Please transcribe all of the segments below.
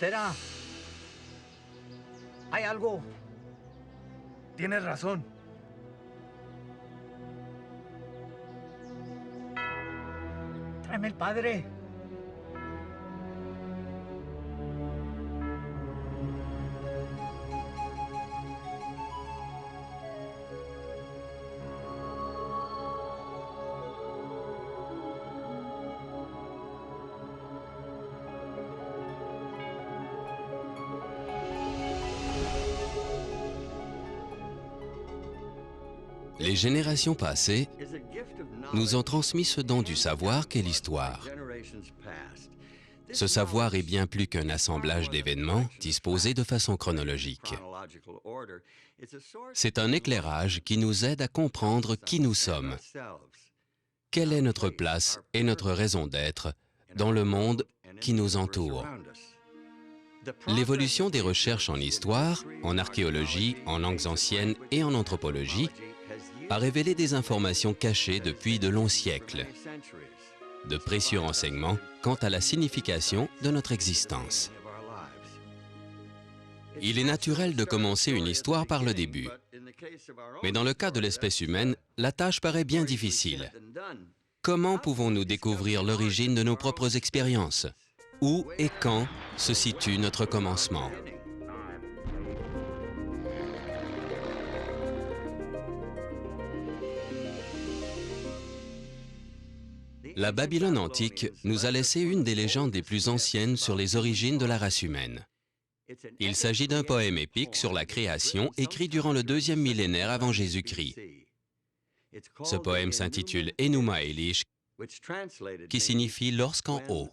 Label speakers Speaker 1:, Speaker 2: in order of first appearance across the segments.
Speaker 1: Espera. Hay algo.
Speaker 2: Tienes razón.
Speaker 1: Tráeme el padre.
Speaker 3: Les générations passées nous ont transmis ce don du savoir qu'est l'histoire. Ce savoir est bien plus qu'un assemblage d'événements disposés de façon chronologique. C'est un éclairage qui nous aide à comprendre qui nous sommes, quelle est notre place et notre raison d'être dans le monde qui nous entoure. L'évolution des recherches en histoire, en archéologie, en langues anciennes et en anthropologie a révélé des informations cachées depuis de longs siècles, de précieux renseignements quant à la signification de notre existence. Il est naturel de commencer une histoire par le début, mais dans le cas de l'espèce humaine, la tâche paraît bien difficile. Comment pouvons-nous découvrir l'origine de nos propres expériences? Où et quand se situe notre commencement? La Babylone antique nous a laissé une des légendes les plus anciennes sur les origines de la race humaine. Il s'agit d'un poème épique sur la création écrit durant le 2e millénaire avant Jésus-Christ. Ce poème s'intitule Enuma Elish, qui signifie « lorsqu'en haut ».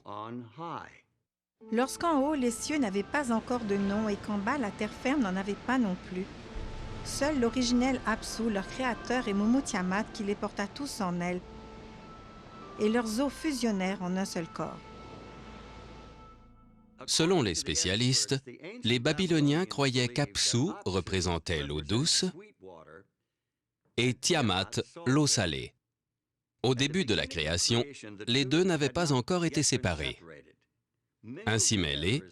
Speaker 4: Lorsqu'en haut, les cieux n'avaient pas encore de nom et qu'en bas, la terre ferme n'en avait pas non plus. Seul l'originel Apsu, leur créateur, et Mummu Tiamat qui les porta tous en elle, et leurs os fusionnèrent en un seul corps.
Speaker 3: Selon les spécialistes, les Babyloniens croyaient qu'Apsu représentait l'eau douce et Tiamat l'eau salée. Au début de la création, les deux n'avaient pas encore été séparés. Ainsi mêlées,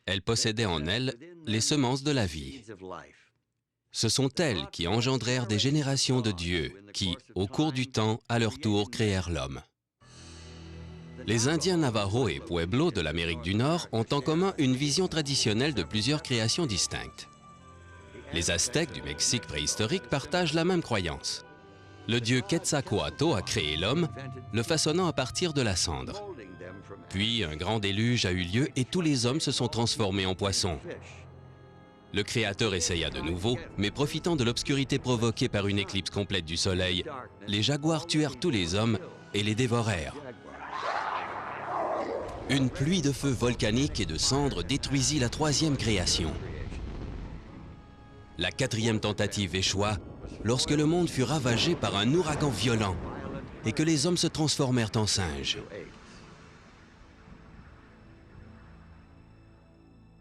Speaker 3: elles possédaient en elles les semences de la vie. Ce sont elles qui engendrèrent des générations de dieux qui, au cours du temps, à leur tour, créèrent l'homme. Les Indiens Navajo et Pueblo de l'Amérique du Nord ont en commun une vision traditionnelle de plusieurs créations distinctes. Les Aztèques du Mexique préhistorique partagent la même croyance. Le dieu Quetzalcoatl a créé l'homme, le façonnant à partir de la cendre. Puis un grand déluge a eu lieu et tous les hommes se sont transformés en poissons. Le Créateur essaya de nouveau, mais profitant de l'obscurité provoquée par une éclipse complète du Soleil, les jaguars tuèrent tous les hommes et les dévorèrent. Une pluie de feu volcanique et de cendres détruisit la 3e création. La 4e tentative échoua lorsque le monde fut ravagé par un ouragan violent et que les hommes se transformèrent en singes.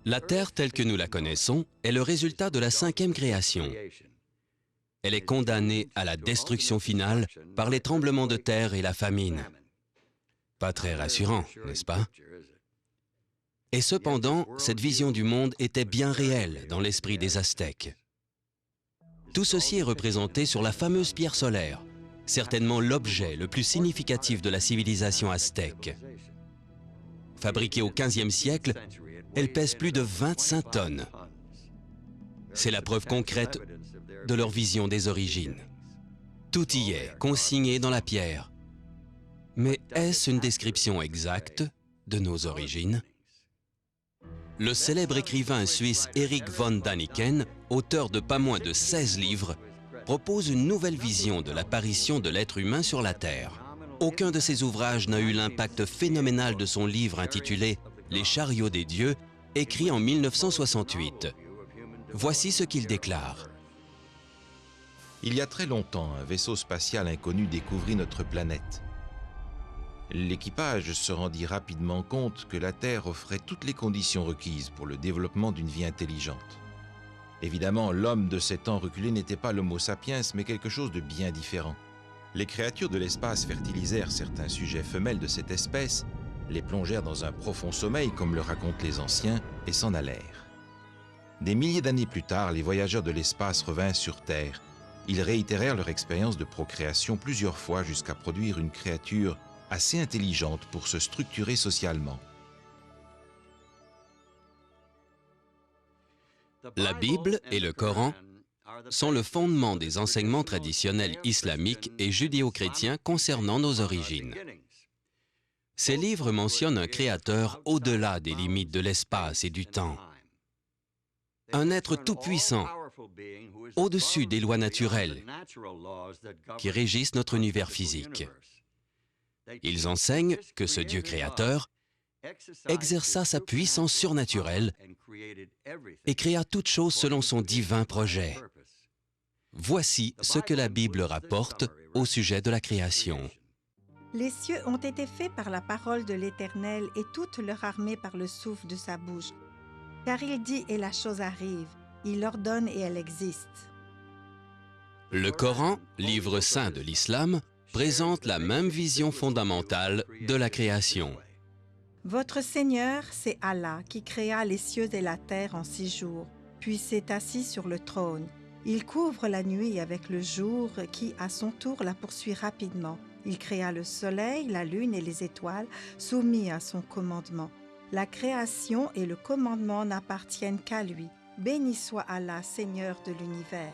Speaker 3: La Terre telle que nous la connaissons est le résultat de la 5e création. Elle est condamnée à la destruction finale par les tremblements de terre et la famine. Pas très rassurant, n'est-ce pas? Et cependant, cette vision du monde était bien réelle dans l'esprit des Aztèques. Tout ceci est représenté sur la fameuse pierre solaire, certainement l'objet le plus significatif de la civilisation aztèque. Fabriquée au XVe siècle, elle pèse plus de 25 tonnes. C'est la preuve concrète de leur vision des origines. Tout y est consigné dans la pierre. Mais est-ce une description exacte de nos origines? Le célèbre écrivain suisse Erich von Däniken, auteur de pas moins de 16 livres, propose une nouvelle vision de l'apparition de l'être humain sur la Terre. Aucun de ses ouvrages n'a eu l'impact phénoménal de son livre intitulé « Les chariots des dieux », écrit en 1968. Voici ce qu'il déclare.
Speaker 5: Il y a très longtemps, un vaisseau spatial inconnu découvrit notre planète. L'équipage se rendit rapidement compte que la Terre offrait toutes les conditions requises pour le développement d'une vie intelligente. Évidemment, l'homme de ces temps reculés n'était pas l'Homo sapiens, mais quelque chose de bien différent. Les créatures de l'espace fertilisèrent certains sujets femelles de cette espèce les plongèrent dans un profond sommeil, comme le racontent les anciens, et s'en allèrent. Des milliers d'années plus tard, les voyageurs de l'espace revinrent sur Terre. Ils réitérèrent leur expérience de procréation plusieurs fois jusqu'à produire une créature assez intelligente pour se structurer socialement.
Speaker 3: La Bible et le Coran sont le fondement des enseignements traditionnels islamiques et judéo-chrétiens concernant nos origines. Ces livres mentionnent un créateur au-delà des limites de l'espace et du temps. Un être tout-puissant, au-dessus des lois naturelles qui régissent notre univers physique. Ils enseignent que ce Dieu créateur exerça sa puissance surnaturelle et créa toute chose selon son divin projet. Voici ce que la Bible rapporte au sujet de la création.
Speaker 4: Les cieux ont été faits par la parole de l'Éternel et toute leur armée par le souffle de sa bouche. Car il dit et la chose arrive, il ordonne et elle existe.
Speaker 3: Le Coran, livre saint de l'islam, présente la même vision fondamentale de la création.
Speaker 4: Votre Seigneur, c'est Allah qui créa les cieux et la terre en 6 jours, puis s'est assis sur le trône. Il couvre la nuit avec le jour qui, à son tour, la poursuit rapidement. Il créa le soleil, la lune et les étoiles, soumis à son commandement. La création et le commandement n'appartiennent qu'à lui. Béni soit Allah, Seigneur de l'univers.